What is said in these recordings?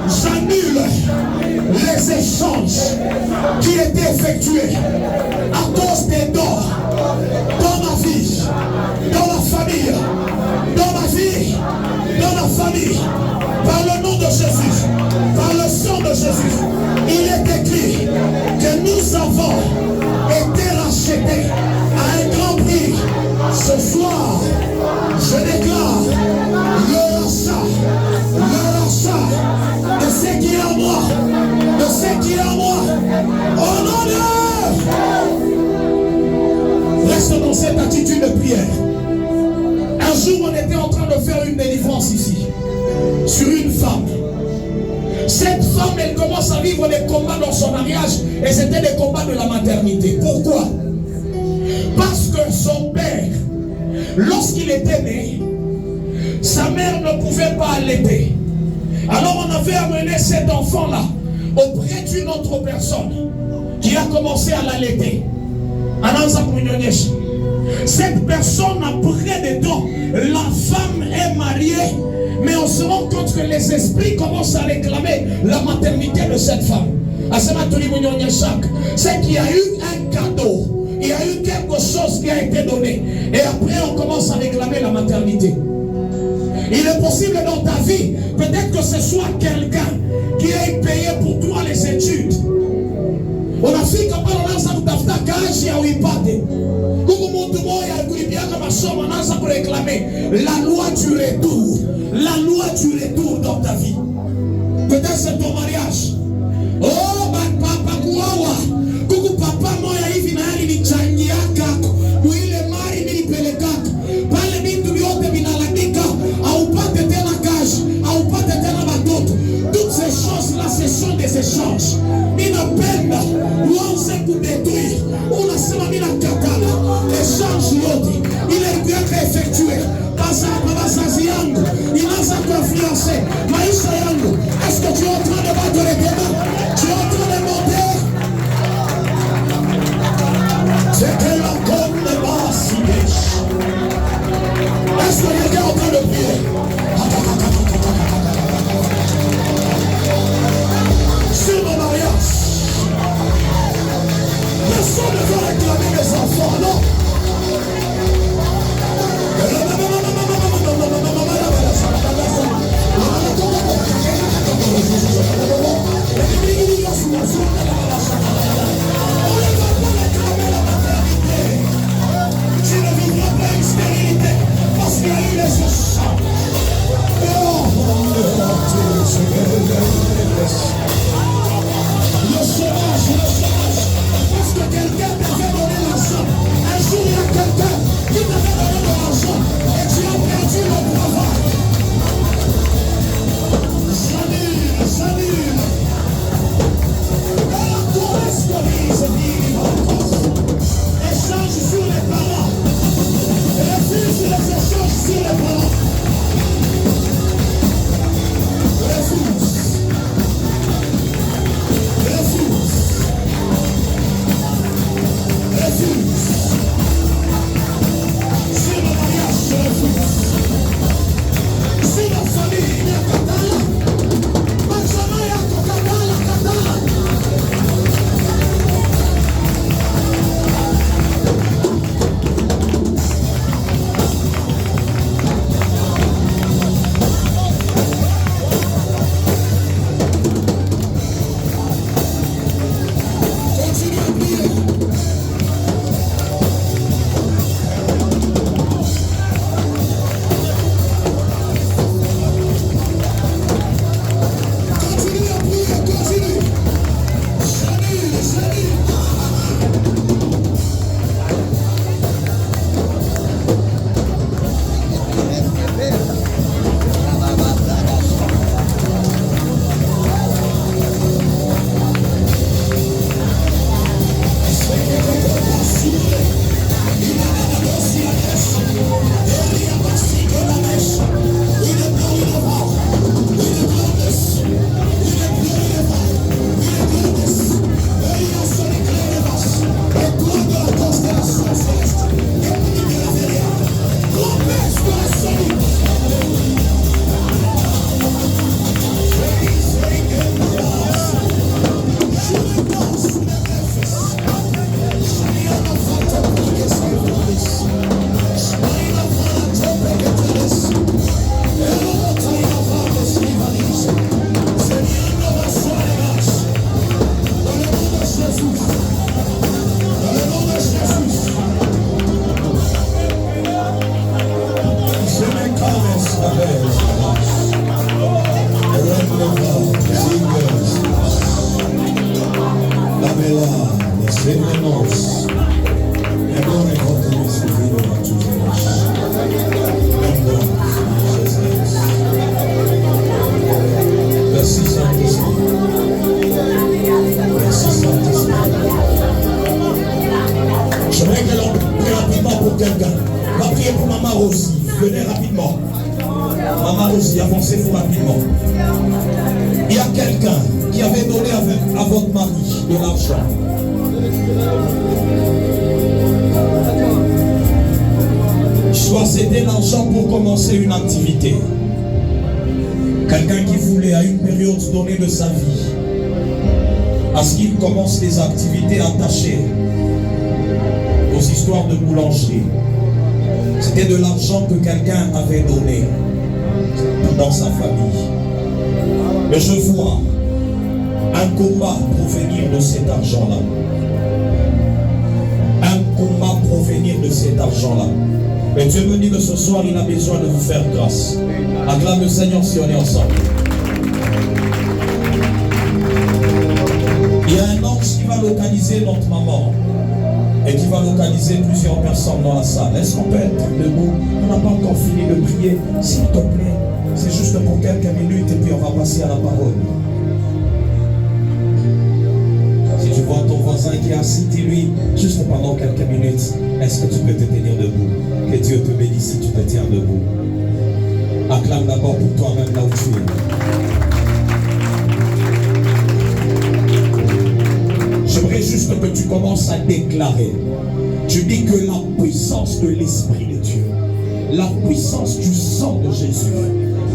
j'annule les échanges qui étaient effectués à cause des dons dans ma vie, dans la famille, dans ma vie, dans la famille, par le nom de Jésus, par le sang de Jésus. Il est écrit que nous avons été rachetés à un grand prix. Ce soir, je déclare le rachat de ce qui est en moi, de ce qui est en moi, au nom de... Reste dans cette attitude de prière. Un jour, on était en train de faire une délivrance ici, sur une femme. Cette femme, elle commence à vivre des combats dans son mariage, et c'était des combats de la maternité. Pourquoi? Parce que son père, lorsqu'il était né, sa mère ne pouvait pas allaiter. Alors on avait amené cet enfant-là auprès d'une autre personne qui a commencé à l'allaiter. Cette personne, après des temps, la femme est mariée, mais on se rend compte que les esprits commencent à réclamer la maternité de cette femme. C'est qu'il y a eu un cadeau, il y a eu quelque chose qui a été donné, et après on commence à réclamer la maternité. Il est possible dans ta vie, peut-être que ce soit quelqu'un qui a payé pour toi les études. On a fait comme on a ça pour t'affronter quand à Wipate. Pour réclamer la loi du retour. La loi du retour dans ta vie. Peut-être c'est ton mariage. Oh, papa, kuawa. Kuku papa moya hivi na hali ni changia kako. Muile mari mili pelekaka. Pale bintu vyote vinalandika. Haupate tena cash. Haupate tena batoto. Toutes ces choses-là, ce sont des échanges. Ninapenda uanze kudetruire. Unasema mina katana. Échange yote. Il est bien effectué. Bazazi yangu. Inaanza kuinfluencer maisha yangu. Est-ce que tu es en train de battre les débats? qui avez donné à votre mari de l'argent. Soit c'était l'argent pour commencer une activité. Quelqu'un qui voulait à une période donnée de sa vie, à ce qu'il commence des activités attachées aux histoires de boulangerie. C'était de l'argent que quelqu'un avait donné dans sa famille. Mais je vois un combat provenir de cet argent-là. Un combat provenir de cet argent-là. Mais Dieu me dit que ce soir, il a besoin de vous faire grâce. Acclame le Seigneur si on est ensemble. Il y a un ange qui va localiser notre maman et qui va localiser plusieurs personnes dans la salle. Est-ce qu'on peut être debout? On n'a pas encore fini de prier. S'il te plaît, c'est juste pour quelques minutes et puis on va passer à la parole. Si tu vois ton voisin qui est assis, dis-lui juste pendant quelques minutes, est-ce que tu peux te tenir debout? Que Dieu te bénisse si tu te tiens debout. Acclame d'abord pour toi-même là où tu es. J'aimerais juste que tu commences à déclarer. Tu dis que la puissance de l'Esprit de Dieu, la puissance du sang de Jésus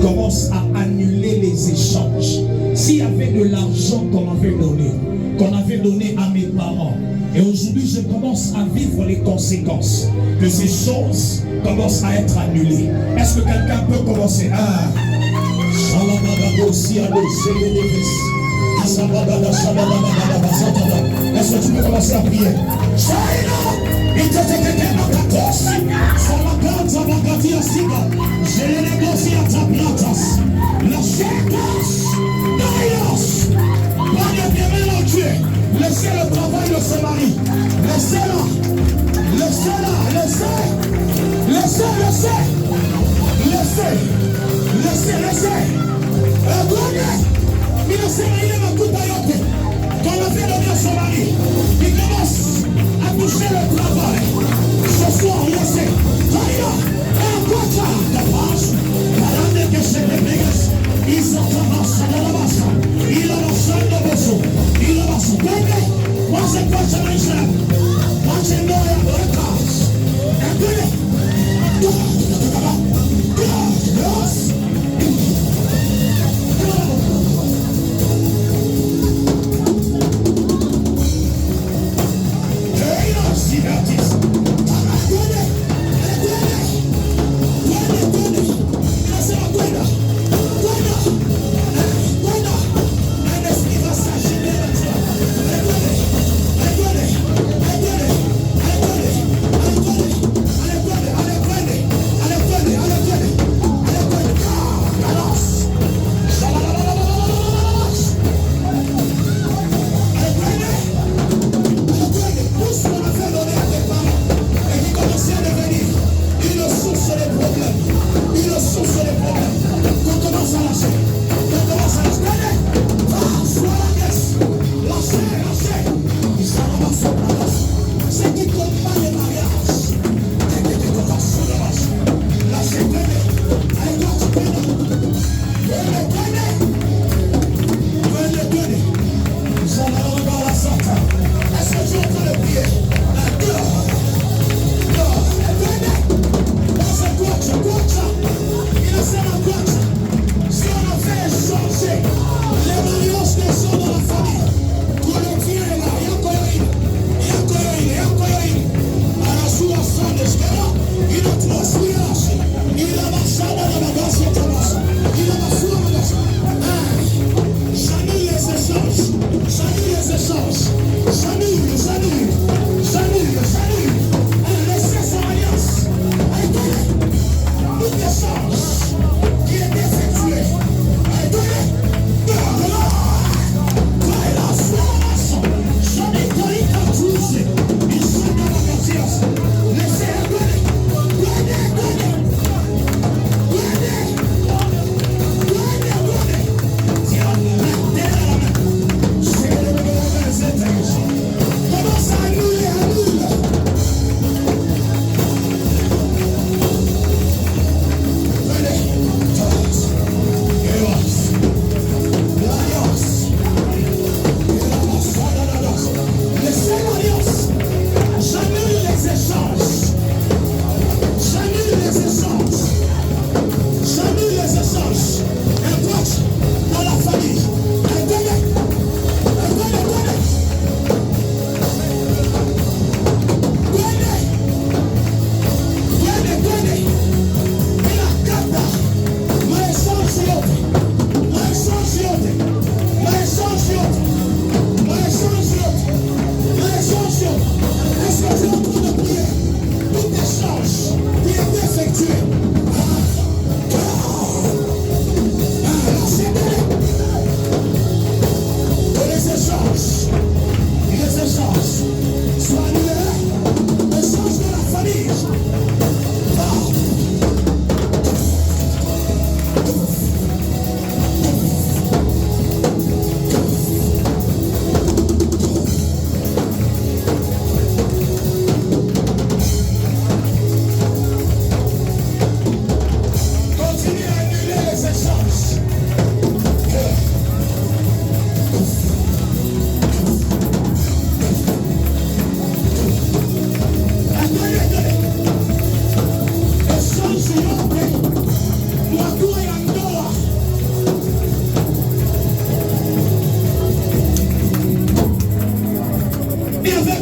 commence à annuler les échanges. S'il y avait de l'argent qu'on avait donné à mes parents, et aujourd'hui je commence à vivre les conséquences que ces choses commencent à être annulées. Est-ce que quelqu'un peut commencer? Est-ce que tu peux commencer à prier? Laissez le travail de ce mari. Laissez-la. Laissez-la. Laissez. Il ne sait rien à tout ailleurs. Quand on a fait donner à son mari, il commence à toucher le travail. Ce soir, laissez. Un quota de passe. Parade que c'est des bégas. Ils sont avancés.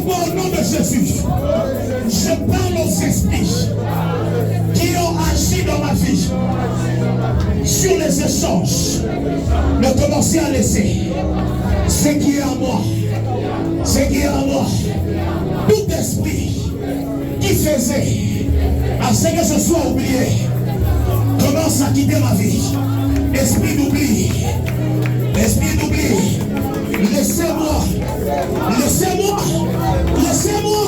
Dites-moi au nom de Jésus, je parle aux esprits qui ont agi dans ma vie sur les échanges. Ne commencez à laisser ce qui est à moi. Ce qui est à moi. Tout esprit qui faisait à ce que je sois oublié commence à quitter ma vie. Esprit d'oubli. Esprit d'oubli. Laissez-moi. Laissez-moi. Laissez-moi.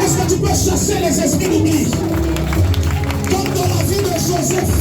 Est-ce que tu peux chasser les esprits d'oubli? Comme dans la vie de Joseph.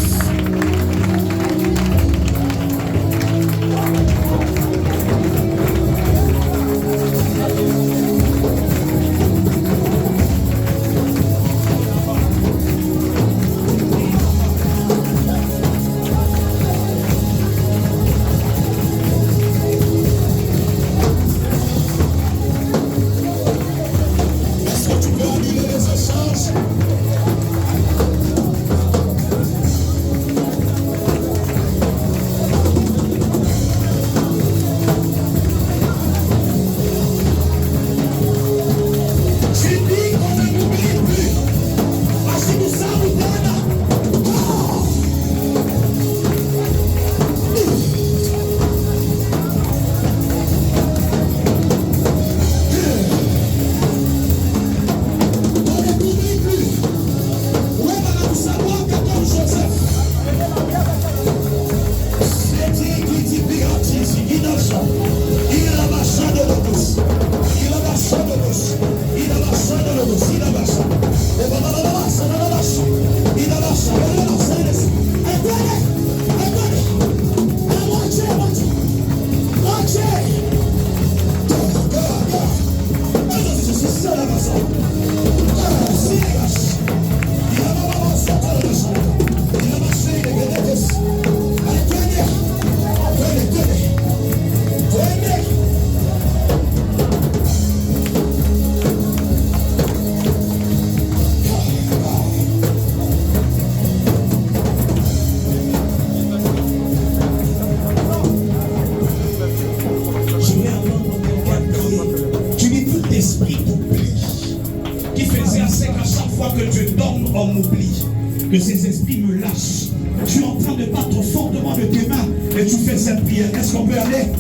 Que ces esprits me lâchent. Tu es en train de battre fortement de tes mains et tu fais cette prière. Est-ce qu'on peut aller?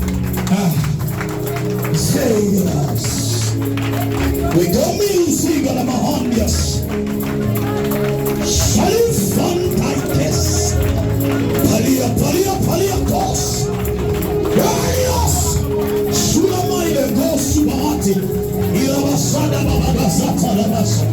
We go music on my hondias. Shalifantites. Palia, palia, palia, cos. Rayos. Sulamai de go subahati. Irabasada babagazata labasa.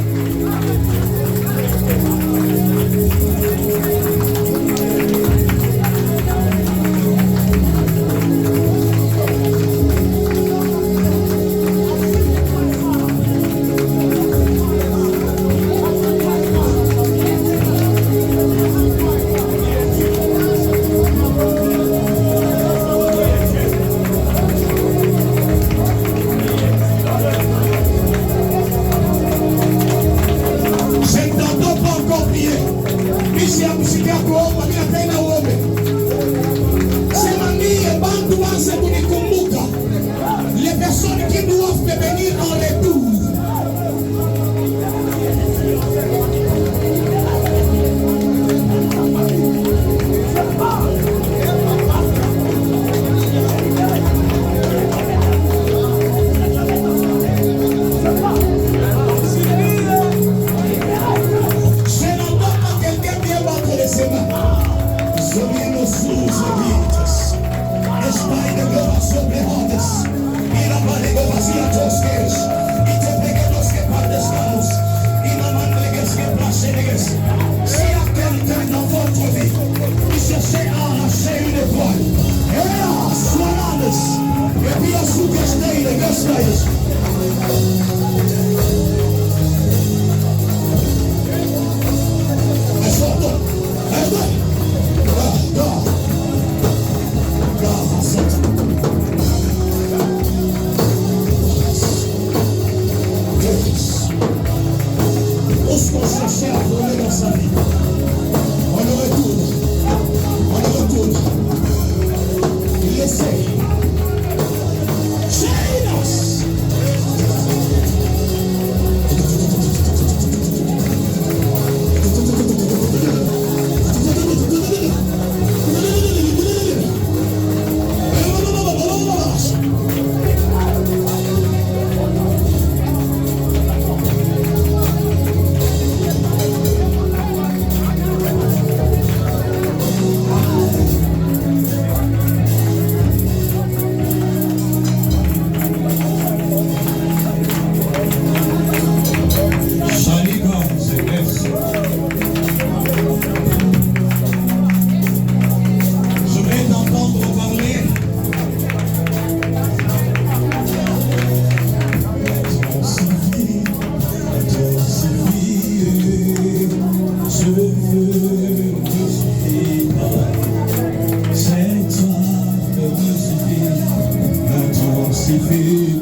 intensifie,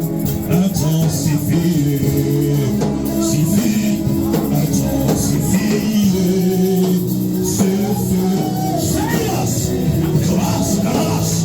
intensifie, intensifie, intensifie, ce feu, grâce, grâce, grâce.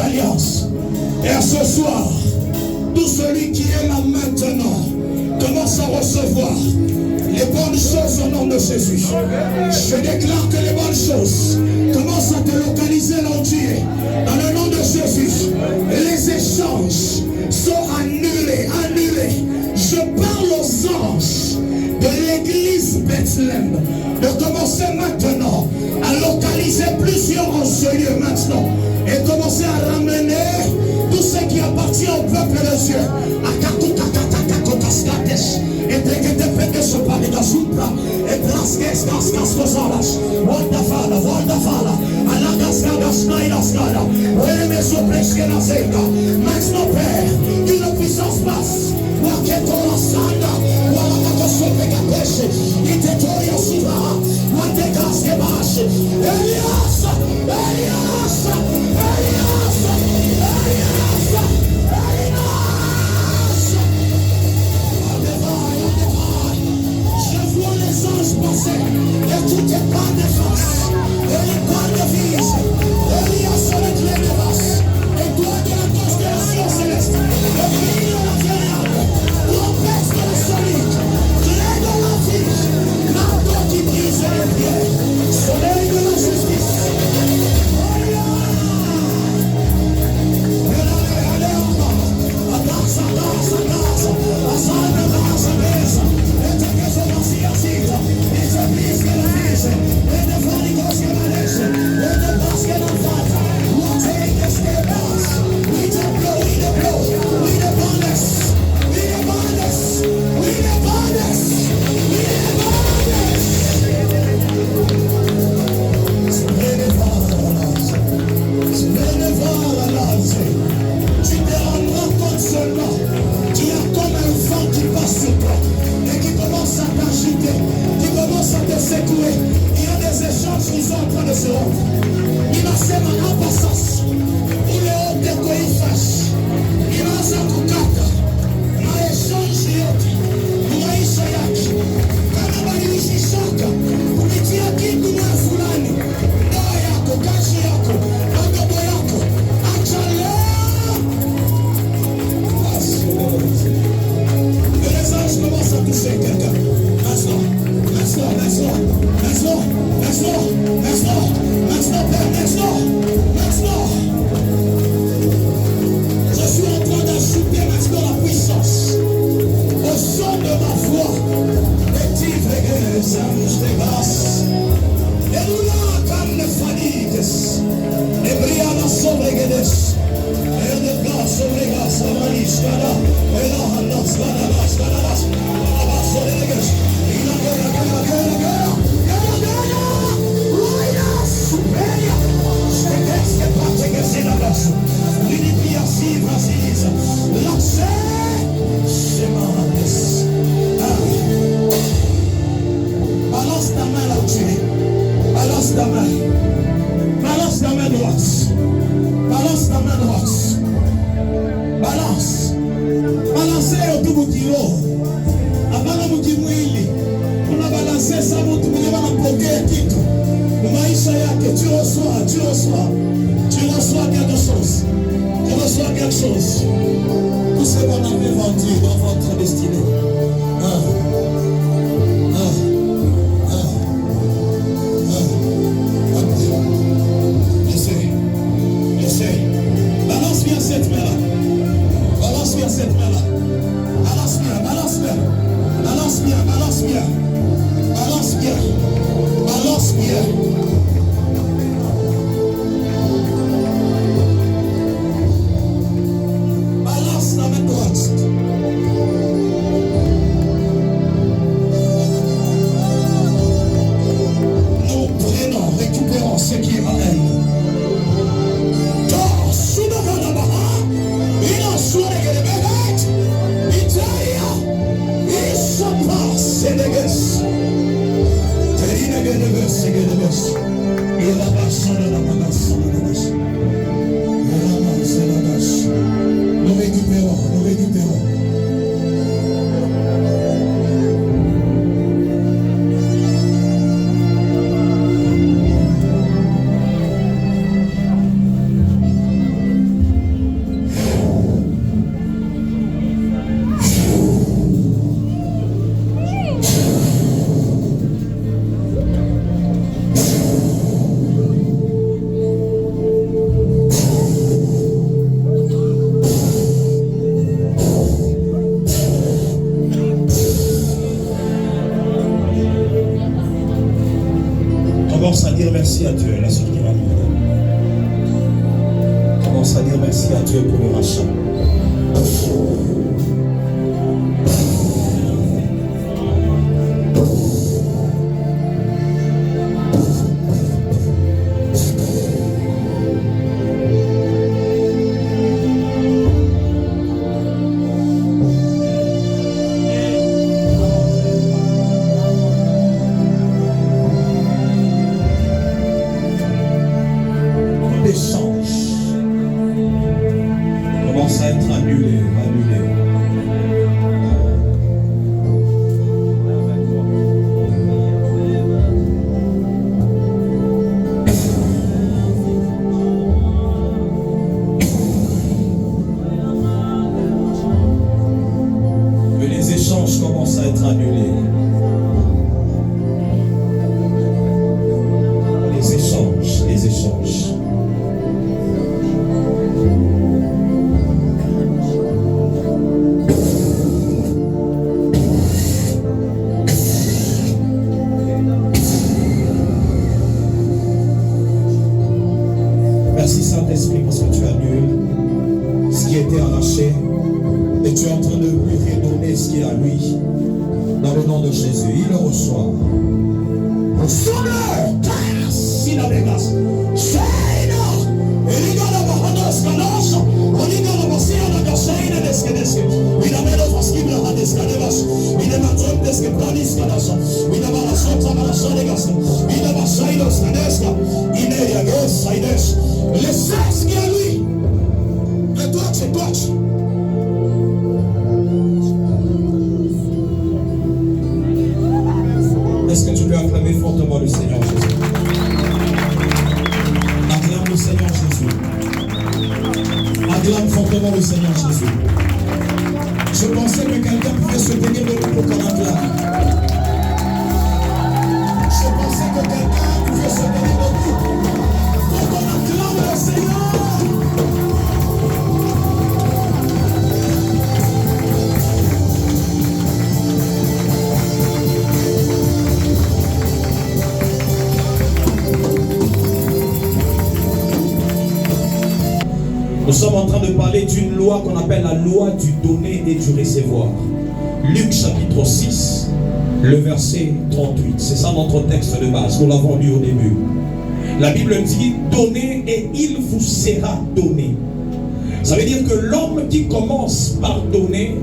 alliances. Et à ce soir, tout celui qui est là maintenant commence à recevoir les bonnes choses au nom de Jésus. Je déclare que les bonnes choses commencent à te localiser là où tu es. Dans le nom de Jésus, les échanges sont annulés. Je parle aux anges de l'église Bethléem de commencer maintenant à localiser plusieurs enseigneurs maintenant et commencer à ramener tout ce qui appartient au peuple de Dieu. Et te pete so pale da supra e plaskes kaskas kozalas wonderfala alagas skala wele so preske na zeka maintenant père qu'une puissance passe waketo la sanda wala so peka peshe itetoria siva wate kaske bash Elias les anges passaient et tout est pas de face et les pas de vise Elias avec les devasses et toi de la constellation céleste le pays de la vieille l'empêche de la solide clé de la vie marteau qui brise les pierres soleil de la justice allez encore à casa Commence à dire merci à Dieu, la soeur qui va nous. Commence à dire merci à Dieu pour le rachat. Est-ce que tu peux acclamer fortement le Seigneur Jésus? Acclame le Seigneur Jésus. Acclame fortement le Seigneur Jésus. Je pensais que quelqu'un pouvait se tenir debout pour qu'on acclame. Je pensais que quelqu'un pouvait se tenir debout pour qu'on acclame le Seigneur. Nous sommes en train de parler d'une loi qu'on appelle la loi du donner et du recevoir. Luc chapitre 6, le verset 38. C'est ça notre texte de base. Nous l'avons lu au début. La Bible dit « Donnez et il vous sera donné ». Ça veut dire que l'homme qui commence par donner,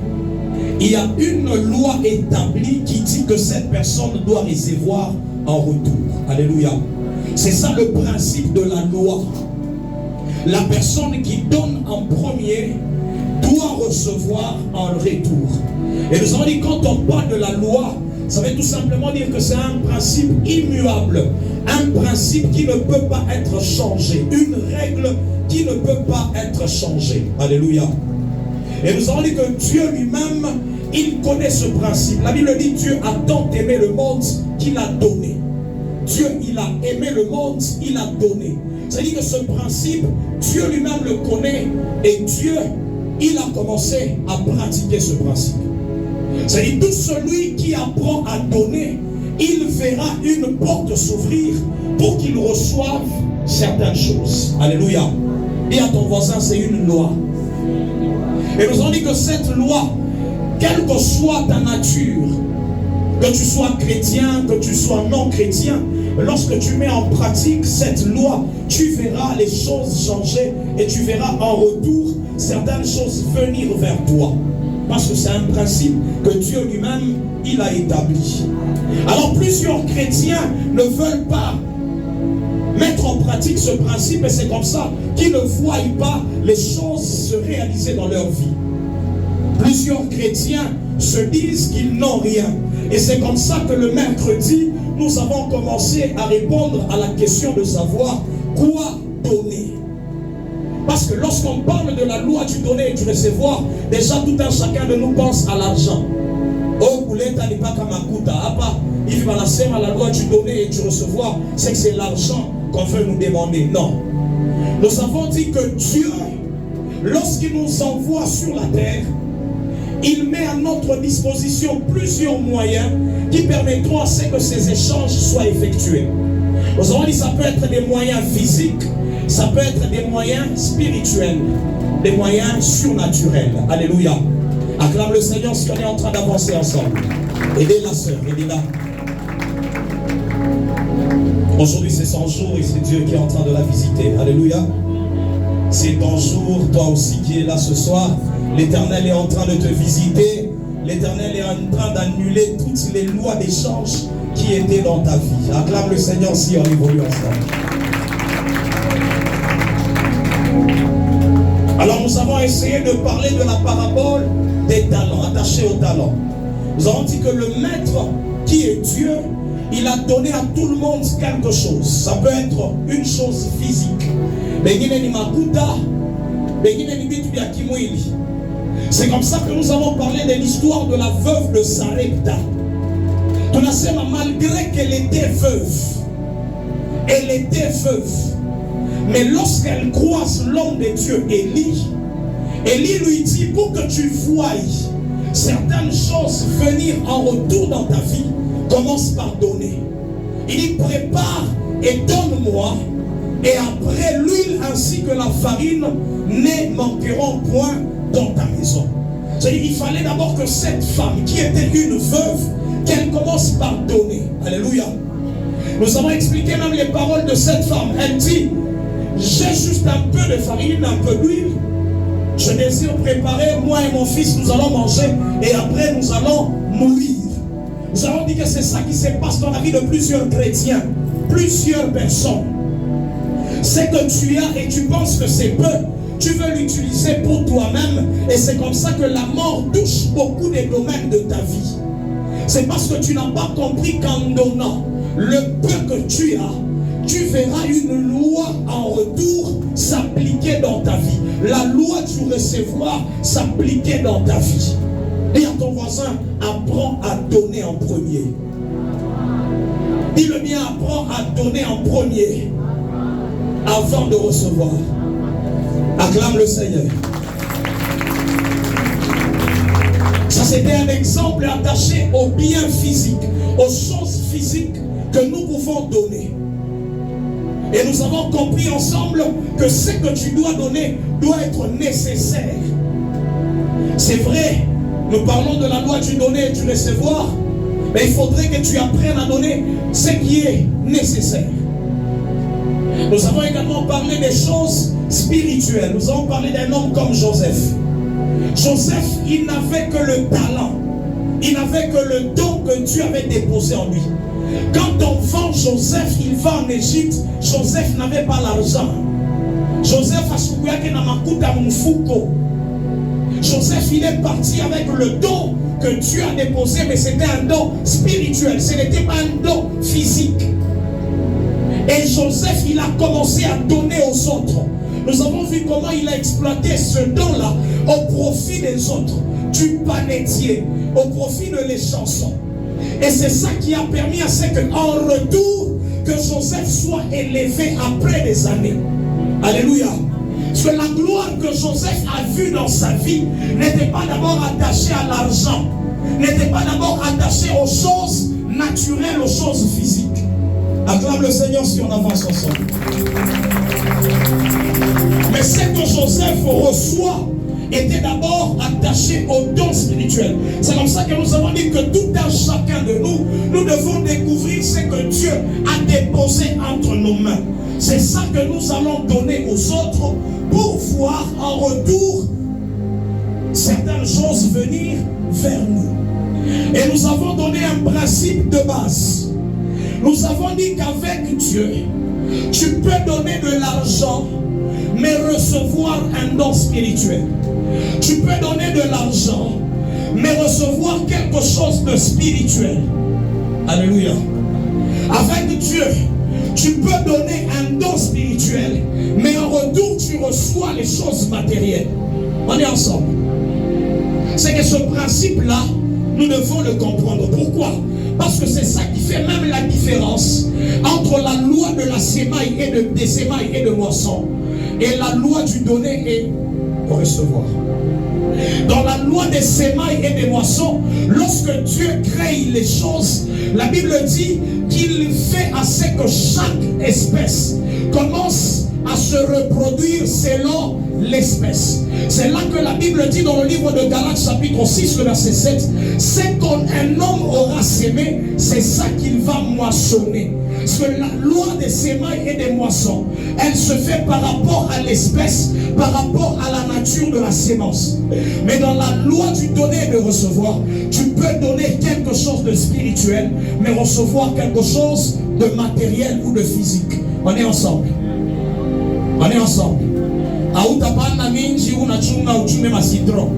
il y a une loi établie qui dit que cette personne doit recevoir en retour. Alléluia. C'est ça le principe de la loi. La personne qui donne en premier doit recevoir en retour. Et nous avons dit, quand on parle de la loi, ça veut tout simplement dire que c'est un principe immuable, un principe qui ne peut pas être changé, une règle qui ne peut pas être changée. Alléluia. Et nous avons dit que Dieu lui-même, il connaît ce principe. La Bible dit, Dieu a tant aimé le monde qu'il a donné. Dieu, il a aimé le monde, il a donné. C'est-à-dire que ce principe, Dieu lui-même le connaît et Dieu, il a commencé à pratiquer ce principe. C'est-à-dire tout celui qui apprend à donner, il verra une porte s'ouvrir pour qu'il reçoive certaines choses. Alléluia. Dis à ton voisin, c'est une loi. Et nous avons dit que cette loi, quelle que soit ta nature, que tu sois chrétien, que tu sois non chrétien, lorsque tu mets en pratique cette loi, tu verras les choses changer et tu verras en retour certaines choses venir vers toi. Parce que c'est un principe que Dieu lui-même, il a établi. Alors plusieurs chrétiens ne veulent pas mettre en pratique ce principe et c'est comme ça qu'ils ne voient pas les choses se réaliser dans leur vie. Plusieurs chrétiens se disent qu'ils n'ont rien. Et c'est comme ça que le mercredi, nous avons commencé à répondre à la question de savoir quoi donner. Parce que lorsqu'on parle de la loi du donner et du recevoir, déjà tout un chacun de nous pense à l'argent. Oh, bouleta n'est pas comme un kuta. Il va la loi du donner et du recevoir, c'est que c'est l'argent qu'on veut nous demander. Non. Nous avons dit que Dieu, lorsqu'il nous envoie sur la terre, il met à notre disposition plusieurs moyens qui permettront à ce que ces échanges soient effectués. Nous avons dit ça peut être des moyens physiques, ça peut être des moyens spirituels, des moyens surnaturels. Alléluia. Acclame le Seigneur si on est en train d'avancer ensemble. Aidez la sœur, aidez-la. Aujourd'hui c'est son jour et c'est Dieu qui est en train de la visiter. Alléluia. C'est ton jour, toi aussi qui es là ce soir. L'Éternel est en train de te visiter. L'Éternel est en train d'annuler toutes les lois d'échange qui étaient dans ta vie. Acclame le Seigneur si on évolue ensemble. Alors nous avons essayé de parler de la parabole des talents, attachés aux talents. Nous avons dit que le maître qui est Dieu, il a donné à tout le monde quelque chose. Ça peut être une chose physique. C'est comme ça que nous avons parlé de l'histoire de la veuve de Sarepta. Malgré qu'elle était veuve, mais lorsqu'elle croise l'homme de Dieu, Élie lui dit, pour que tu voies certaines choses venir en retour dans ta vie, commence par donner. Il dit, prépare et donne-moi, et après l'huile ainsi que la farine ne manqueront point dans ta maison. C'est-à-dire qu'il fallait d'abord que cette femme qui était une veuve, qu'elle commence par donner. Alléluia. Nous avons expliqué même les paroles de cette femme. Elle dit, j'ai juste un peu de farine, un peu d'huile. Je désire préparer, moi et mon fils, nous allons manger et après nous allons mourir. Nous avons dit que c'est ça qui se passe dans la vie de plusieurs chrétiens, plusieurs personnes. C'est que tu as et tu penses que c'est peu, tu veux l'utiliser pour toi-même et c'est comme ça que la mort touche beaucoup des domaines de ta vie. C'est parce que tu n'as pas compris qu'en donnant le peu que tu as, tu verras une loi en retour s'appliquer dans ta vie. La loi du recevoir s'appliquer dans ta vie. Dis à ton voisin, apprends à donner en premier. Dis-le bien, apprends à donner en premier avant de recevoir. Acclame le Seigneur. Ça, c'était un exemple attaché aux biens physiques, aux choses physiques que nous pouvons donner. Et nous avons compris ensemble que ce que tu dois donner doit être nécessaire. C'est vrai, nous parlons de la loi du donner et du recevoir, mais il faudrait que tu apprennes à donner ce qui est nécessaire. Nous avons également parlé des choses spirituelles. Nous avons parlé d'un homme comme Joseph. Joseph, il n'avait que le talent. Il n'avait que le don que Dieu avait déposé en lui. Quand on vend Joseph, il va en Égypte. Joseph n'avait pas l'argent. Joseph Joseph, il est parti avec le don que Dieu a déposé, mais c'était un don spirituel. Ce n'était pas un don physique. Et Joseph, il a commencé à donner aux autres. Nous avons vu comment il a exploité ce don-là au profit des autres, du panetier, au profit de les chansons. Et c'est ça qui a permis à ce qu'en retour, que Joseph soit élevé après des années. Alléluia. Parce que la gloire que Joseph a vue dans sa vie n'était pas d'abord attachée à l'argent, n'était pas d'abord attachée aux choses naturelles, aux choses physiques. Acclame le Seigneur si on avance ensemble. Mais ce que Joseph reçoit était d'abord attaché au don spirituel. C'est comme ça que nous avons dit que tout un chacun de nous, nous devons découvrir ce que Dieu a déposé entre nos mains. C'est ça que nous allons donner aux autres pour voir en retour certaines choses venir vers nous. Et nous avons donné un principe de base. Nous avons dit qu'avec Dieu, tu peux donner de l'argent, mais recevoir un don spirituel. Tu peux donner de l'argent, mais recevoir quelque chose de spirituel. Alléluia. Avec Dieu, tu peux donner un don spirituel, mais en retour, tu reçois les choses matérielles. On est ensemble. C'est que ce principe-là, nous devons le comprendre. Pourquoi? Parce que c'est ça qui fait même la différence entre la loi de la sémaille et des sémailles et de moisson et la loi du donner recevoir. Dans la loi des semailles et des moissons, lorsque Dieu crée les choses, la Bible dit qu'il fait à ce que chaque espèce commence à se reproduire selon l'espèce. C'est là que la Bible dit dans le livre de Galates chapitre 6 le verset 7, c'est qu'un homme aura sémé, c'est ça qu'il va moissonner. Parce que la loi des semailles et des moissons, elle se fait par rapport à l'espèce, par rapport à la nature de la sémence. Mais dans la loi du donner et de recevoir, tu peux donner quelque chose de spirituel, mais recevoir quelque chose de matériel ou de physique. On est ensemble. On est ensemble. Autapanda minji unachunga uchume masitro.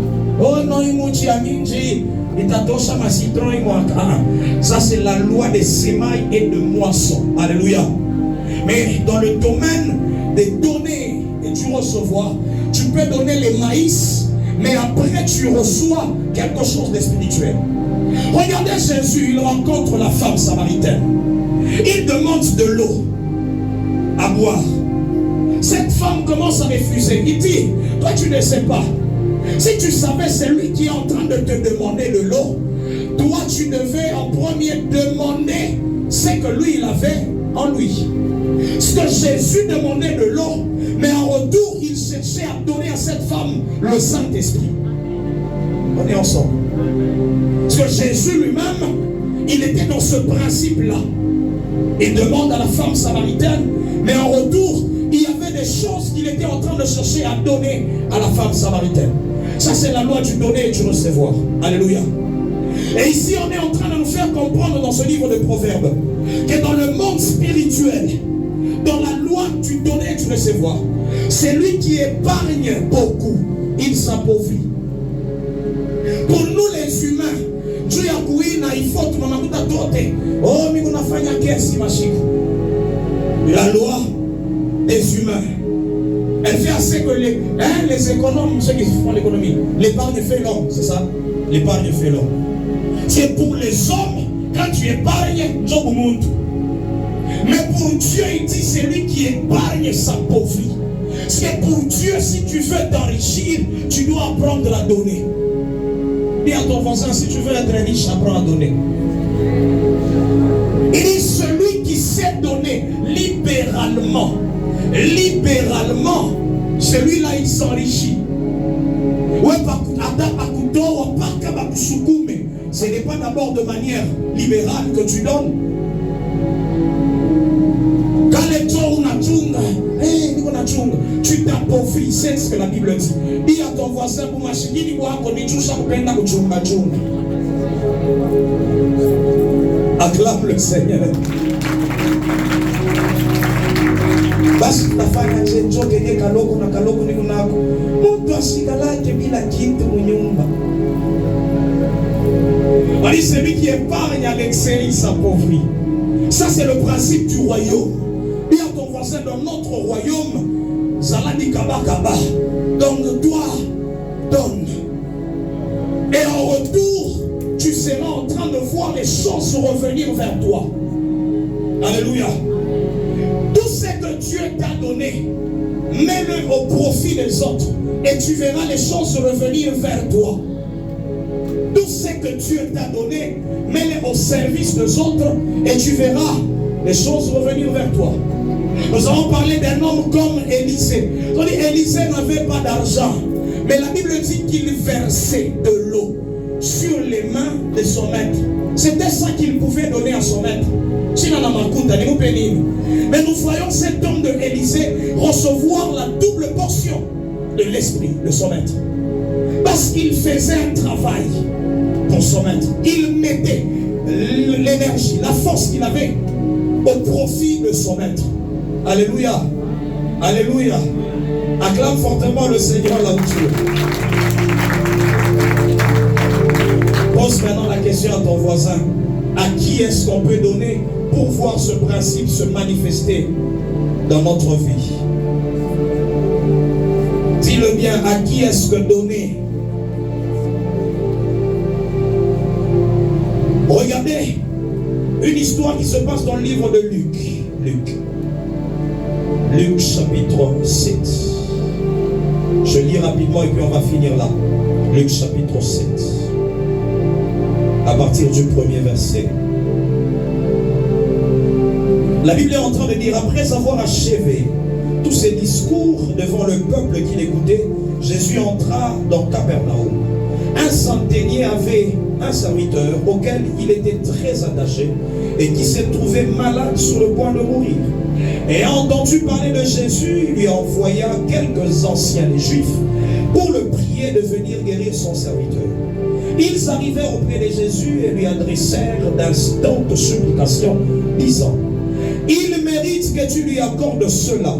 Oh non, imuchi ya minji itatosha masitro imwaka. Ça c'est la loi des semailles et de moissons. Alléluia. Mais dans le domaine des donner et du recevoir, tu peux donner les maïs, mais après tu reçois quelque chose de spirituel. Regardez Jésus, il rencontre la femme samaritaine. Il demande de l'eau à boire. Cette femme commence à refuser. Il dit, toi tu ne sais pas. Si tu savais c'est lui qui est en train de te demander de l'eau, toi tu devais en premier demander ce que lui il avait en lui. Ce que Jésus demandait de l'eau, mais en retour il cherchait à donner à cette femme le Saint-Esprit. On est ensemble. Parce que Jésus lui-même, il était dans ce principe-là. Il demande à la femme samaritaine, mais en retour, il y avait des choses qu'il était en train de chercher à donner à la femme samaritaine. Ça, c'est la loi du donner et du recevoir. Alléluia. Et ici, on est en train de nous faire comprendre dans ce livre de Proverbes que dans le monde spirituel, dans la loi du donner et du recevoir, celui qui épargne beaucoup, il s'appauvrit. Pour nous les humains, Dieu a couillé, il faut que nous ayons oh, mais nous avons fait la loi des humains. Elle fait assez que les économes, ceux qui font l'économie, l'épargne fait l'homme, c'est ça? L'épargne fait l'homme. C'est pour les hommes, quand tu épargnes, tu au monde. Mais pour Dieu, il dit c'est lui qui épargne s'appauvrit. Parce que pour Dieu, si tu veux t'enrichir, tu dois apprendre à donner. Dis à ton voisin, si tu veux être riche, apprends à donner. Il dit celui qui sait donner libéralement, celui-là il s'enrichit. Ce n'est pas d'abord de manière libérale que tu donnes. Quand les tu t'appauvris, c'est ce que la Bible dit. Dis à ton voisin pour m'acheter, acclame le Seigneur. Basi tutafanya njo kenye kaloko na kaloko niko nako. Mtu asikalake bila kitu munyumba. Wali celui qui épargne à l'excès, il s'appauvrit. Ça c'est le principe du royaume. Dis à ton voisin dans notre royaume, Zaladi Kaba Kaba. Donc toi, donne. Et en retour, tu seras en train de voir les choses revenir vers toi. Alléluia. Tout ce que Dieu t'a donné, mets-le au profit des autres et tu verras les choses revenir vers toi. Tout ce que Dieu t'a donné, mets-le au service des autres et tu verras les choses revenir vers toi. Nous avons parlé d'un homme comme Élisée. Élisée n'avait pas d'argent, mais la Bible dit qu'il versait de l'eau sur les mains de son maître. C'était ça qu'il pouvait donner à son maître. Mais nous voyons cet homme de Élisée recevoir la double portion de l'esprit de son maître. Parce qu'il faisait un travail pour son maître. Il mettait l'énergie, la force qu'il avait au profit de son maître. Alléluia. Alléluia. Acclame fortement le Seigneur là où tu es. Pose maintenant la question à ton voisin. À qui est-ce qu'on peut donner pour voir ce principe se manifester dans notre vie? Dis-le bien, à qui est-ce que donner? Regardez une histoire qui se passe dans le livre de Luc. Luc chapitre 7. Je lis rapidement et puis on va finir là. Luc chapitre 7. À partir du premier verset. La Bible est en train de dire, après avoir achevé tous ces discours devant le peuple qui l'écoutait, Jésus entra dans Capernaum. Un centenier avait un serviteur auquel il était très attaché et qui s'est trouvé malade sur le point de mourir. Ayant entendu parler de Jésus, il lui envoya quelques anciens des Juifs pour le prier de venir guérir son serviteur. Ils arrivèrent auprès de Jésus et lui adressèrent d'instantes supplications, disant, « Il mérite que tu lui accordes cela,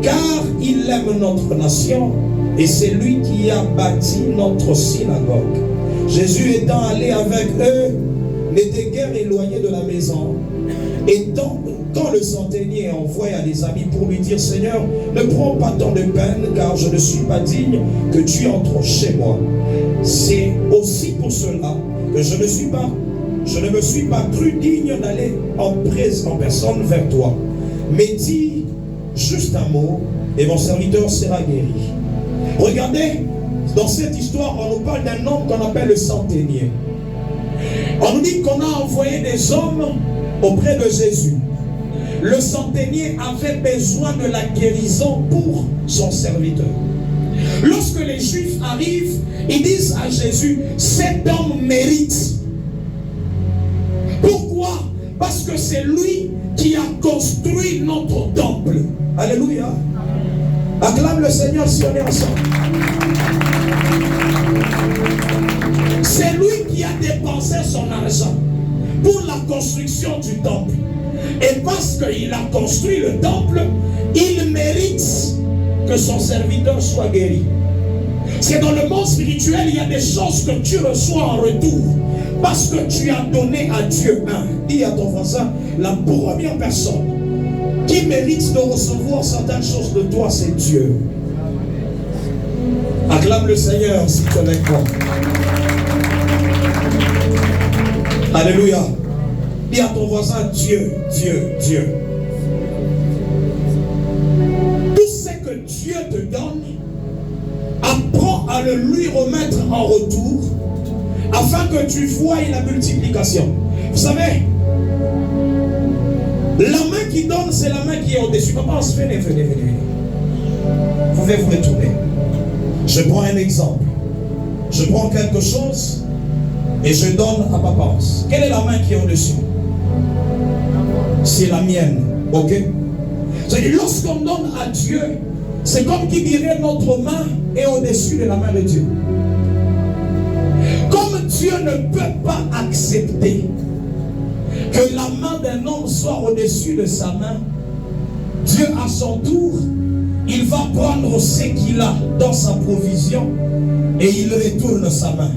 car il aime notre nation et c'est lui qui a bâti notre synagogue. » Jésus étant allé avec eux, n'était guère éloigné de la maison. Et quand le centenier envoya des amis pour lui dire, « Seigneur, ne prends pas tant de peine, car je ne suis pas digne que tu entres chez moi. C'est aussi pour cela que je ne me suis pas cru digne d'aller en personne vers toi. Mais dis juste un mot, et mon serviteur sera guéri. » Regardez, dans cette histoire, on nous parle d'un homme qu'on appelle le centenier. On nous dit qu'on a envoyé des hommes auprès de Jésus. Le centenier avait besoin de la guérison pour son serviteur. Lorsque les Juifs arrivent, ils disent à Jésus, cet homme mérite. Pourquoi? Parce que c'est lui qui a construit notre temple. Alléluia. Acclame le Seigneur si on est ensemble. C'est lui qui a dépensé son argent pour la construction du temple. Et parce qu'il a construit le temple, il mérite que son serviteur soit guéri. C'est dans le monde spirituel, il y a des choses que tu reçois en retour parce que tu as donné à Dieu un. Dis à ton voisin, la première personne qui mérite de recevoir certaines choses de toi, c'est Dieu. Acclame le Seigneur si tu es avec moi. Alléluia. Dis à ton voisin, Dieu, Dieu, Dieu. Tout ce que Dieu te donne, apprends à le lui remettre en retour afin que tu voies la multiplication. Vous savez, la main qui donne, c'est la main qui est au-dessus. Papa, venez. Vous pouvez vous retourner. Je prends un exemple. Je prends quelque chose et je donne à papa. Quelle est la main qui est au-dessus? C'est la mienne. Ok? C'est-à-dire, lorsqu'on donne à Dieu, c'est comme qui dirait notre main est au-dessus de la main de Dieu. Comme Dieu ne peut pas accepter que la main d'un homme soit au-dessus de sa main, Dieu à son tour, il va prendre ce qu'il a dans sa provision et il retourne sa main.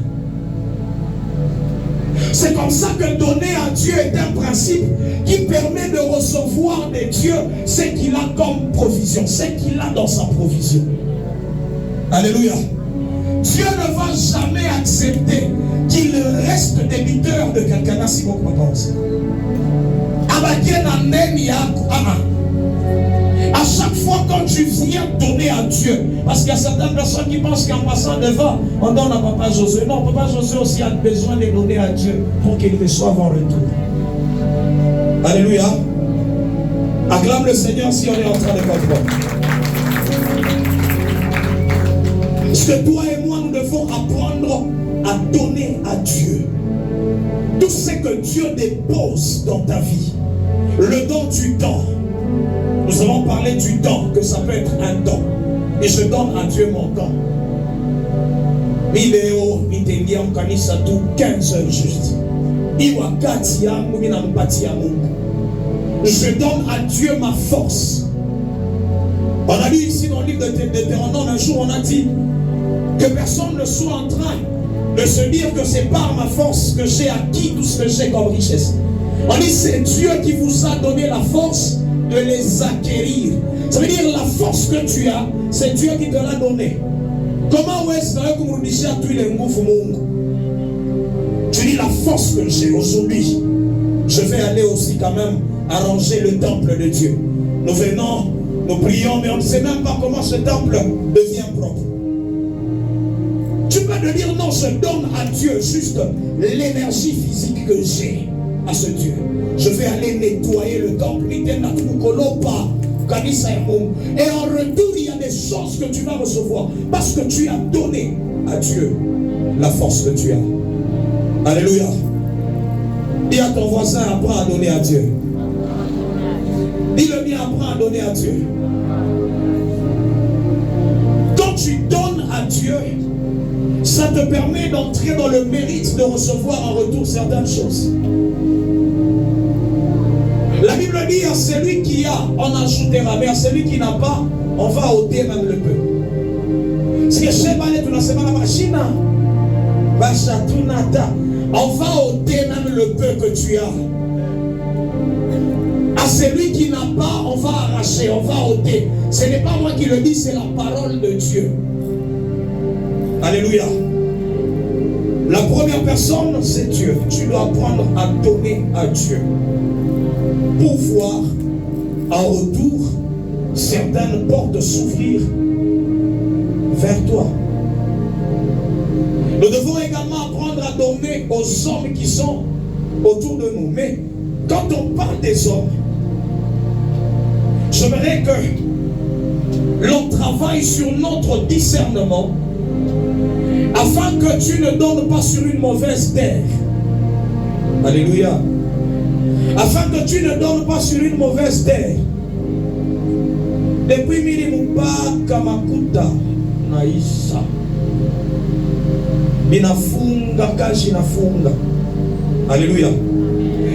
C'est comme ça que donner à Dieu est un principe qui permet de recevoir de Dieu ce qu'il a comme provision, ce qu'il a dans sa provision. Alléluia. Dieu ne va jamais accepter qu'il reste débiteur de quelqu'un. Merci beaucoup, papa. À chaque fois quand tu viens donner à Dieu, parce qu'il y a certaines personnes qui pensent qu'en passant devant, on donne à papa Josué. Non, papa Josué aussi a besoin de donner à Dieu pour qu'il reçoive en retour. Alléluia. Acclame le Seigneur si on est en train de comprendre. Parce que toi et moi, nous devons apprendre à donner à Dieu tout ce que Dieu dépose dans ta vie. Le don du temps. Nous avons parlé du temps, que ça peut être un don. Et je donne à Dieu mon temps. Vidéo, Mitendia, Mkanisa, tout 15 heures juste. Je donne à Dieu ma force. On a lu ici dans le livre de Deutéronome, un jour on a dit que personne ne soit en train de se dire que c'est par ma force que j'ai acquis tout ce que j'ai comme richesse. On dit c'est Dieu qui vous a donné la force de les acquérir. Ça veut dire la force que tu as, c'est Dieu qui te l'a donné. Comment est-ce que tu dis la force que j'ai aujourd'hui? Je vais aller aussi quand même arranger le temple de Dieu. Nous venons, nous prions, mais on ne sait même pas comment ce temple devient propre. peux te dire non, je donne à Dieu juste l'énergie physique que j'ai à ce Dieu. Je vais aller nettoyer le temple. Et en retour, il y a des choses que tu vas recevoir parce que tu as donné à Dieu la force que tu as. Alléluia. Dis à ton voisin, apprends à donner à Dieu. Dis-le bien, apprends à donner à Dieu. Quand tu donnes à Dieu, ça te permet d'entrer dans le mérite de recevoir en retour certaines choses. La Bible dit à celui qui a, on ajoutera, mais à celui qui n'a pas, on va ôter même le peu. Ce que je sais pas, tu n'as pas la machine. On va ôter même le peu que tu as. À celui qui n'a pas, on va arracher, on va ôter. Ce n'est pas moi qui le dis, c'est la parole de Dieu. Alléluia. La première personne, c'est Dieu. Tu dois apprendre à donner à Dieu pour voir en retour certaines portes s'ouvrir vers toi. Nous devons également apprendre à donner aux hommes qui sont autour de nous. Mais quand on parle des hommes, j'aimerais que l'on travaille sur notre discernement afin que tu ne donnes pas sur une mauvaise terre. Alléluia. Afin que tu ne donnes pas sur une mauvaise terre. Depuis Mirimuba Kamakuta Naïsa Binafunga Kajinafunga. Alléluia.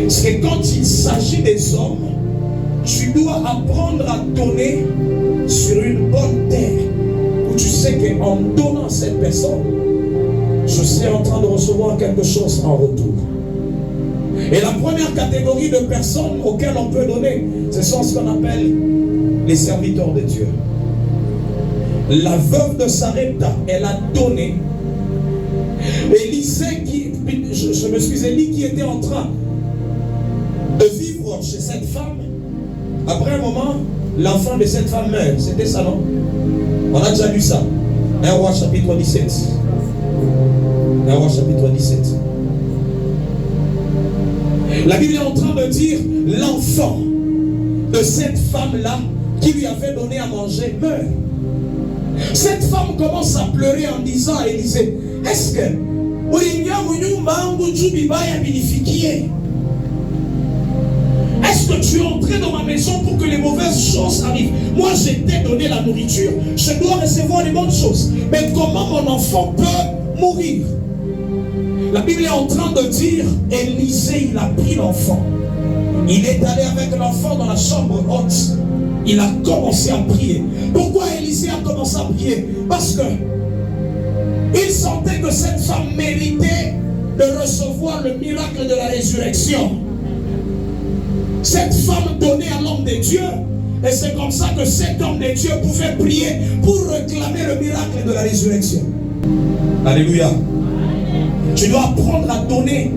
C'est que quand il s'agit des hommes, tu dois apprendre à donner sur une bonne terre où tu sais qu'en donnant à cette personne, je serai en train de recevoir quelque chose en retour. Et la première catégorie de personnes auxquelles on peut donner, ce sont ce qu'on appelle les serviteurs de Dieu. La veuve de Sarepta, elle a donné. Élisée, Élie qui était en train de vivre chez cette femme, après un moment, l'enfant de cette femme meurt. C'était ça, non? On a déjà lu ça. 1 Roi chapitre 17. 1 Roi chapitre 17. La Bible est en train de dire l'enfant de cette femme-là qui lui avait donné à manger meurt. Cette femme commence à pleurer en disant à Élisée, est-ce que tu es entré dans ma maison pour que les mauvaises choses arrivent? Moi, je t'ai donné la nourriture. Je dois recevoir les bonnes choses. Mais comment mon enfant peut mourir? La Bible est en train de dire, Élisée, il a pris l'enfant. Il est allé avec l'enfant dans la chambre haute. Il a commencé à prier. Pourquoi Élisée a commencé à prier? Parce que il sentait que cette femme méritait de recevoir le miracle de la résurrection. Cette femme donnait à l'homme de Dieu. Et c'est comme ça que cet homme de Dieu pouvait prier pour réclamer le miracle de la résurrection. Alléluia. Tu dois apprendre à donner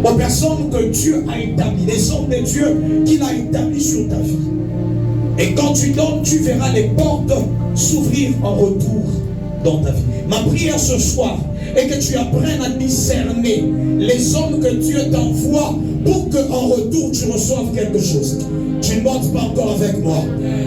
aux personnes que Dieu a établies, les hommes de Dieu qu'il a établis sur ta vie. Et quand tu donnes, tu verras les portes s'ouvrir en retour dans ta vie. Ma prière ce soir est que tu apprennes à discerner les hommes que Dieu t'envoie pour qu'en retour tu reçoives quelque chose. Tu ne montes pas encore avec moi.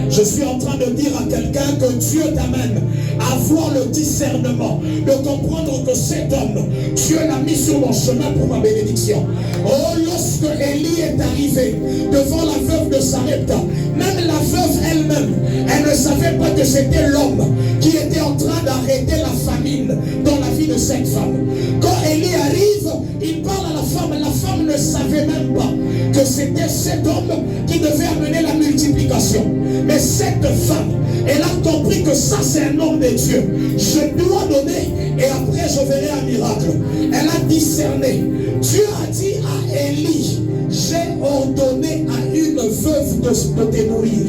Je suis en train de dire à quelqu'un que Dieu t'amène à avoir le discernement, de comprendre que cet homme, Dieu l'a mis sur mon chemin pour ma bénédiction. Oh, lorsque Élie est arrivé devant la veuve de Sarepta, même la veuve elle-même, elle ne savait pas que c'était l'homme qui était en train d'arrêter la famine dans la vie de cette femme. Quand Élie arrive, il parle à la femme ne savait même pas que c'était cet homme qui devait amener la multiplication. Mais cette femme, elle a compris que ça c'est un homme de Dieu. Je dois donner et après je verrai un miracle. Elle a discerné. Dieu a dit à Élie, j'ai ordonné à une veuve de te nourrir.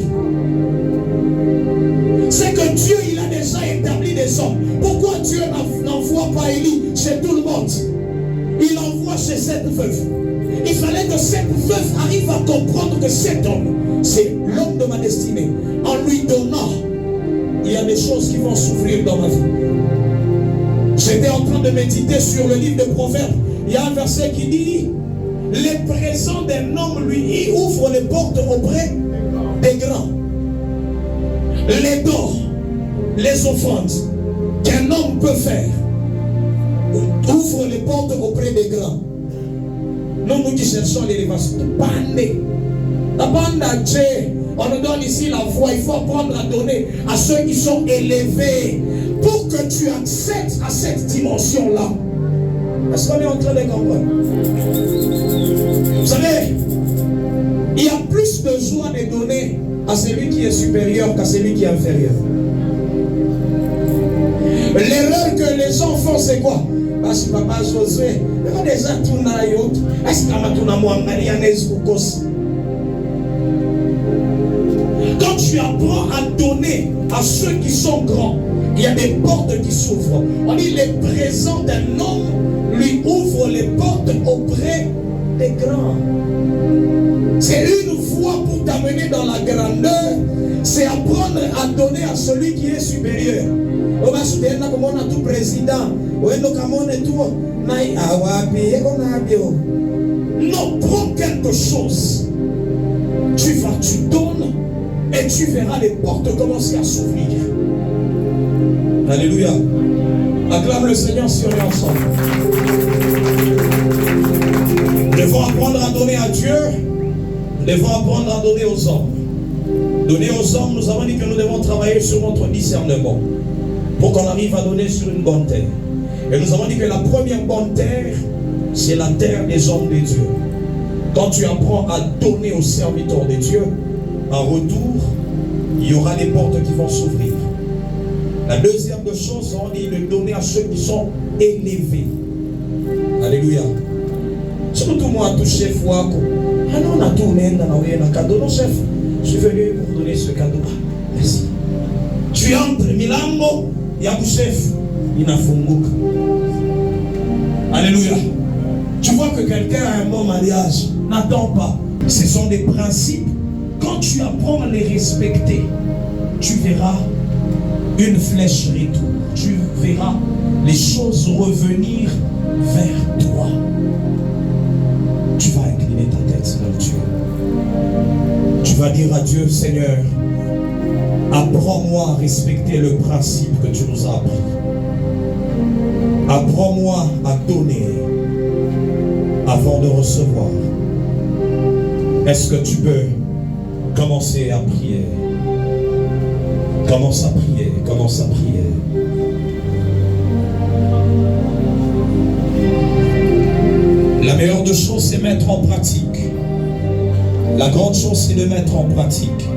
C'est que Dieu il a déjà établi des hommes. Pourquoi Dieu n'envoie pas Élie chez tout le monde? Il envoie chez cette veuve. Il fallait que cette veuve arrive à comprendre que cet homme, c'est l'homme de ma destinée. En lui donnant, il y a des choses qui vont s'ouvrir dans ma vie. Je J'étais en train de méditer sur le livre de Proverbes. Il y a un verset qui dit: les présents d'un homme lui ouvrent les portes auprès des grands. Les dons, les offrandes qu'un homme peut faire ouvrent les portes auprès des grands. Nous qui cherchons l'élévation, on nous donne ici la voie. Il faut apprendre à donner à ceux qui sont élevés pour que tu accèdes à cette dimension-là. Est-ce qu'on est en train de comprendre? Vous savez, il y a plus de joie de donner à celui qui est supérieur qu'à celui qui est inférieur. L'erreur que les gens font, c'est quoi? Parce que papa Josué, déjà tout n'a eu. Est-ce que quand tu apprends à donner à ceux qui sont grands, il y a des portes qui s'ouvrent. On dit les présents d'un homme lui ouvrent les portes auprès des grands. C'est une voie pour t'amener dans la grandeur. C'est apprendre à donner à celui qui est supérieur. On va soutenir comme on a tout président. Non, prends quelque chose. Tu donnes et tu verras les portes commencer à s'ouvrir. Alléluia. Acclame le Seigneur si on est ensemble. Nous devons apprendre à donner à Dieu. Nous devons apprendre à donner aux hommes. Donner aux hommes, nous avons dit que nous devons travailler sur notre discernement pour qu'on arrive à donner sur une bonne terre. Et nous avons dit que la première bonne terre, c'est la terre des hommes de Dieu. Quand tu apprends à donner aux serviteurs de Dieu, en retour, il y aura des portes qui vont s'ouvrir. La deuxième chose, on dit de donner à ceux qui sont élevés. Alléluia. Surtout moi, tout chef, ah non, on a tourné dans un cadeau. Non, chef, je suis venu pour donner ce cadeau. Merci. Tu entres, Milambo, il y a un chef, il a fungouk. Alléluia. Tu vois que quelqu'un a un bon mariage, n'attends pas. Ce sont des principes. Quand tu apprends à les respecter, tu verras une flèche retour. Tu verras les choses revenir vers toi. Tu vas incliner ta tête vers Dieu. Tu vas dire à Dieu: Seigneur, apprends-moi à respecter le principe que tu nous as appris. Apprends-moi à donner avant de recevoir. Est-ce que tu peux commencer à prier? Commence à prier, commence à prier. La meilleure des choses, c'est mettre en pratique. La grande chose, c'est de mettre en pratique.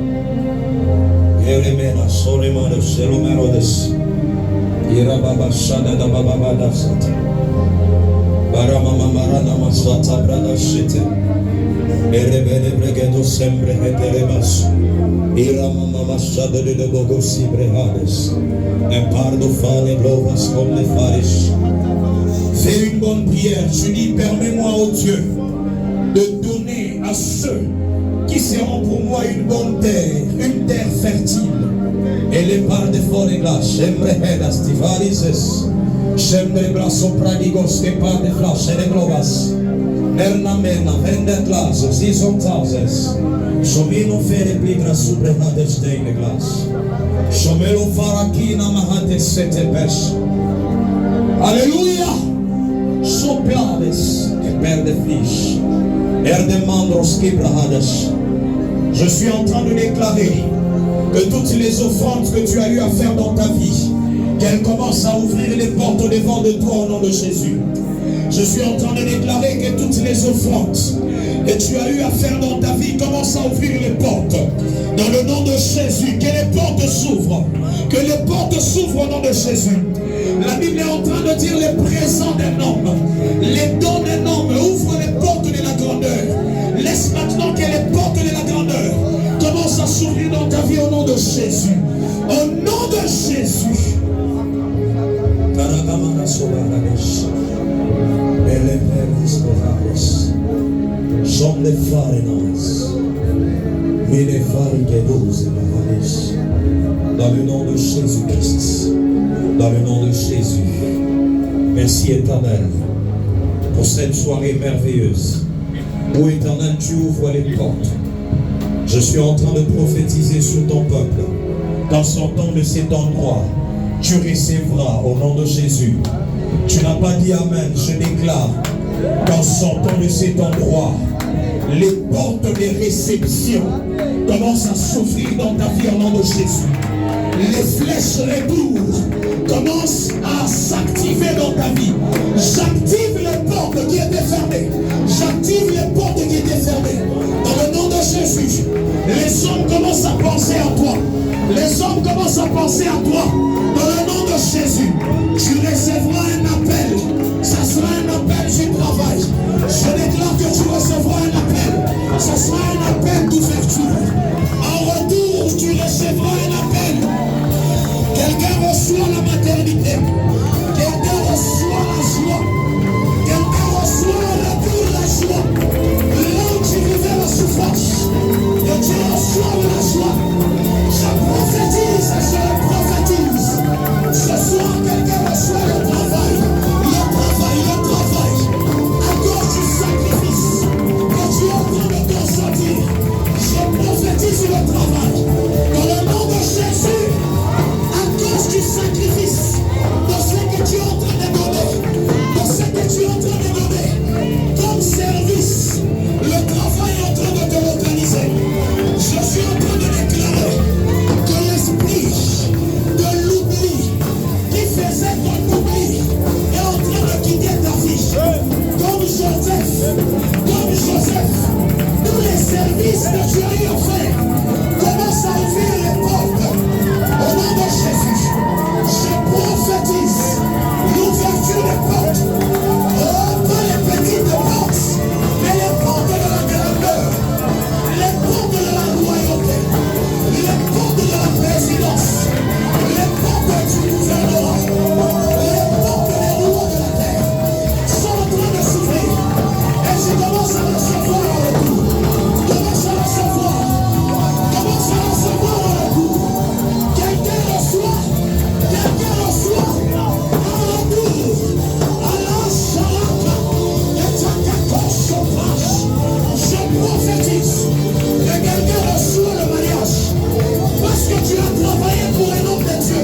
Fais une bonne prière. Tu dis: permets-moi, ô Dieu, de donner à ceux qui seront pour moi une bonne terre, une terre fertile. Et les parts de forêt-glace, j'aimerais estivalises, j'aimerais blasso pradigos, que par de flash, et de globas. Mernamena, vende glass, zison tauzes. Shomino fere pligra sobre hades de glass. Shomelo farakina mahate sete pesh. Alléluia. Soplades, et père de fiches. De mandros kibrahades. Je suis en train de déclarer que toutes les offrandes que tu as eu à faire dans ta vie, qu'elles commencent à ouvrir les portes devant de toi au nom de Jésus. Je suis en train de déclarer que toutes les offrandes que tu as eu à faire dans ta vie commencent à ouvrir les portes. Dans le nom de Jésus, que les portes s'ouvrent. Que les portes s'ouvrent au nom de Jésus. La Bible est en train de dire les présents d'un homme, les dons d'un homme ouvrent les portes de la grandeur. Laisse maintenant que les portes de la grandeur commencent à s'ouvrir dans ta vie au nom de Jésus. Au nom de Jésus. Som de farinas, mine farigedos et mavalis. Dans le nom de Jésus-Christ, dans le nom de Jésus, Merci éternel pour cette soirée merveilleuse où éternel tu ouvres les portes. Je suis en train de prophétiser sur ton peuple. Dans sortant de cet endroit, tu recevras au nom de Jésus. Tu n'as pas dit amen, je déclare qu'en sortant de cet endroit, les portes de réception commencent à s'ouvrir dans ta vie au nom de Jésus. Les flèches retour commencent à s'activer dans ta vie. J'active les portes qui étaient fermées. J'active les portes qui étaient fermées. Dans le nom de Jésus, les hommes commencent à penser à toi. Les hommes commencent à penser à toi. Dans le nom de Jésus, tu recevras un appel. Ça sera un appel du travail. Je déclare que tu recevras un appel. Ça sera un appel d'ouverture. En retour, tu recevras un appel. Quelqu'un reçoit la maternité. Quelqu'un reçoit la joie. Quelqu'un reçoit le retour de la joie. Là où tu vivais la souffrance, que tu reçois de la joie. Je prophétise et je le prophétise. Ce soir, quelqu'un reçoit le travail. Le travail, le travail. À cause du sacrifice que tu es en train de consentir. Je prophétise le travail. Dans le nom de Jésus. Du sacrifice, de ce que tu es en train de donner, de ce que tu es en train de donner, comme service, le travail est en train de te localiser. Je suis en train de déclarer que l'esprit de l'oubli qui faisait ton oubli est en train de quitter ta vie. Comme Joseph, tous les services que tu as eu à faire commencent à ouvrir les portes au nom de Jésus. Je prophétise l'ouverture des portes. Oh, pas les petites portes, mais les portes de la grandeur, les portes de la royauté, les portes de la présidence, les portes du gouvernement, les portes des rois de la terre sont en train de s'ouvrir. Et je commence à recevoir en retour. Commence à recevoir. Commence à recevoir en retour. Quelqu'un reçoit un retour à la charaka et Takako Chopage. Je prophétise que quelqu'un reçoit le mariage parce que tu as travaillé pour un homme de Dieu.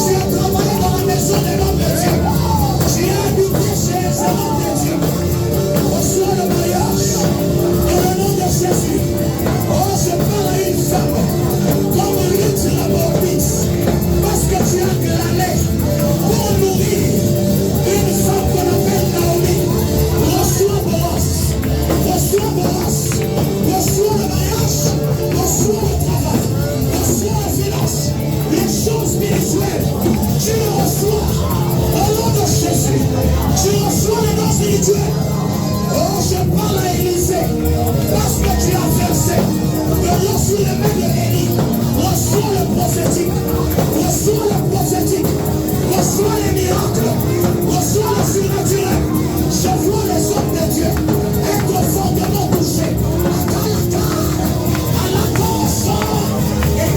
Tu as travaillé dans la maison d'un homme de Dieu. Tu as habité chez un homme de Dieu. Reçois le mariage dans le nom de Jésus. Oh, je parle à une femme comme Ruth la Moabite parce que tu as glané pour nourrir une femme qu'on appelle Naomi. Reçois Boaz, reçois Boaz, reçois le mariage, reçois le travail, reçois la finance, les choses spirituelles. Tu le reçois au nom de Jésus. Tu reçois les dons spirituels. Oh, je parle à Élisée parce que tu as versé de l'eau sur les mains de Élie. Reçois le prophétique, reçois le prophétique, reçois les miracles, reçois le surnaturel. Je vois les hommes de Dieu être fortement touchés. À la cause, et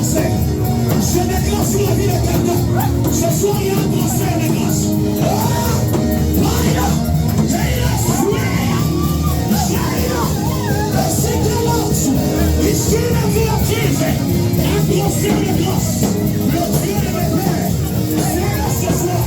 transfert. Je déclare sur la vie de quelqu'un. Ce soir, il y a un transfert de grâce. Ici, la vie active, un transfert de grâce. Le Dieu de mes pères, c'est là ce soir.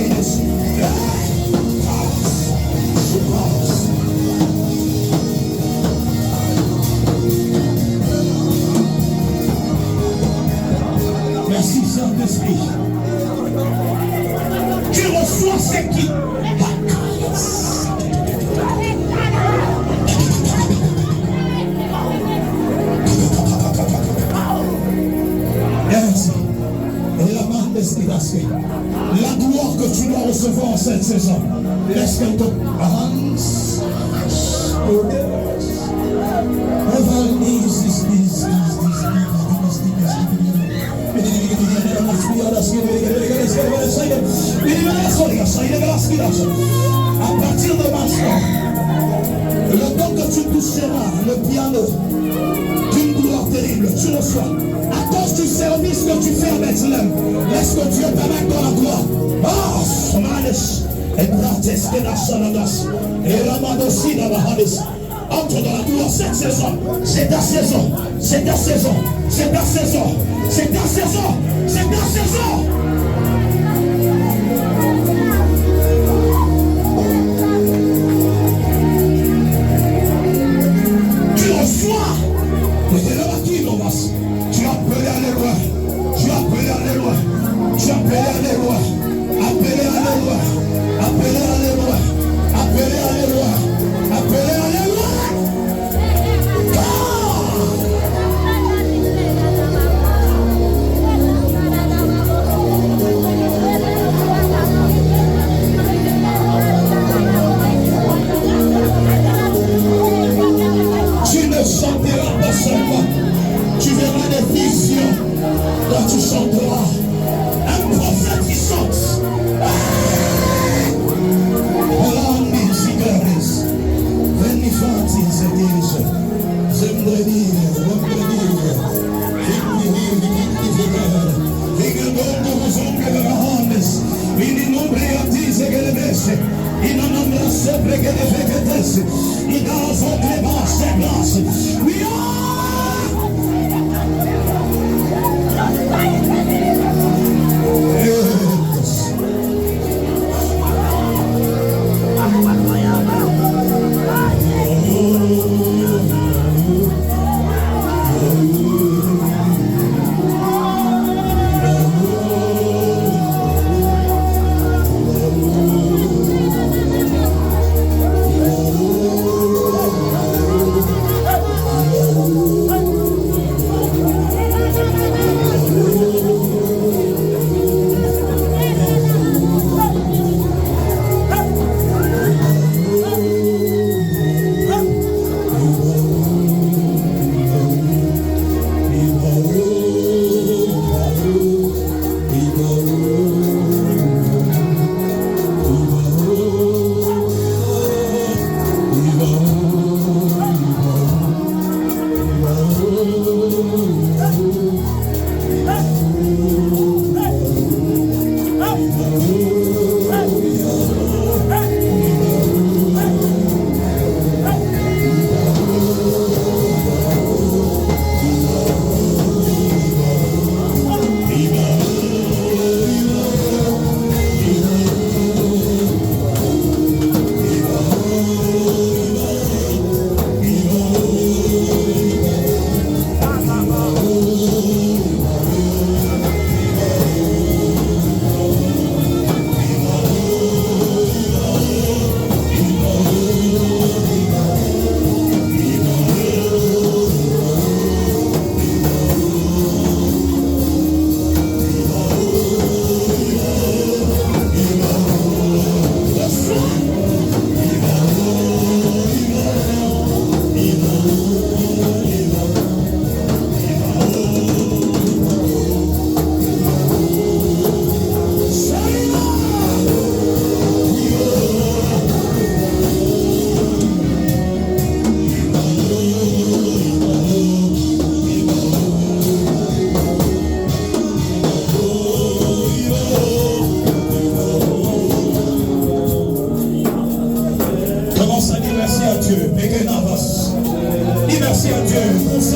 Qu'est-ce qui passe? Merci Saint-Esprit. Tu reçois ce qui. La gloire que tu dois recevoir en cette saison, laisse qu'elle te avance. À partir de maintenant, le temps que tu toucheras le piano d'une gloire terrible, tu reçois. À cause du service que tu fais à Bethléem, laisse que Dieu t'amène dans la gloire. Ah, Somalis, et Brates, et Nassanadas, et Ramadosi, Navahalis. Entre dans la gloire cette saison. C'est ta saison. C'est ta saison. C'est ta saison. C'est ta saison. C'est ta saison. Tu reçois. Tu as appelé à l'éloignement. Tu as appelé à l'éloignement. Tu as appelé à l'éloignement. Appelé à l'éloignement. Appelé à l'éloignement. Appelé à l'éloignement. Appelé à l'éloignement. Tu ne chanteras pas seulement. Tu verras des visions quand tu chanteras. Un prophète qui chante.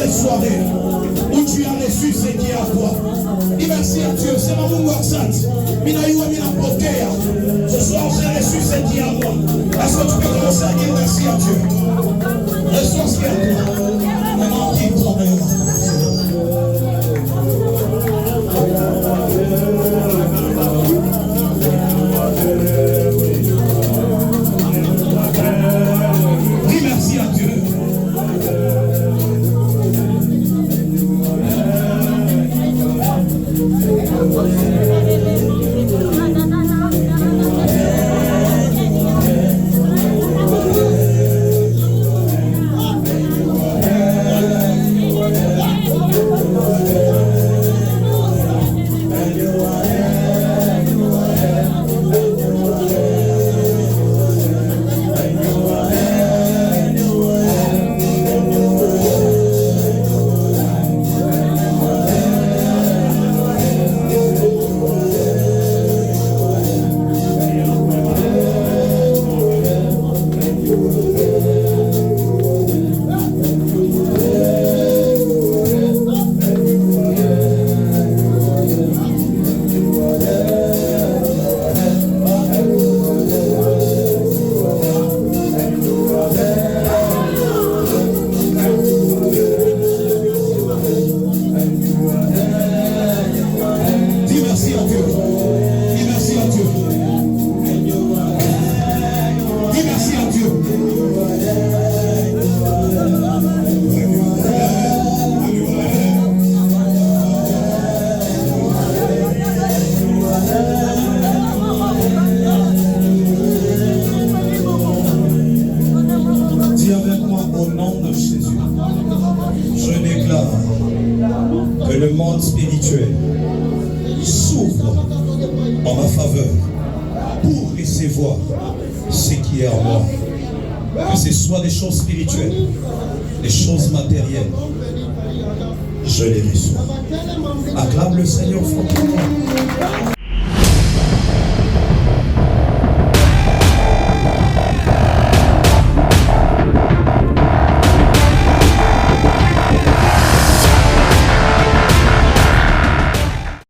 cette soirée où tu as reçu ce qui est à toi. Dis merci à Dieu. C'est ma Mungu Aksat. Minaïwa Minapokea. Ce soir, j'ai reçu ce qui est à moi. Est-ce que tu peux commencer à dire merci à Dieu? Reçois ce qui est à toi. Maintenant, qui travaille. Dis merci à Dieu. Ce qui est en moi, que ce soit des choses spirituelles, des choses matérielles, je les reçois. Acclame le Seigneur fortement.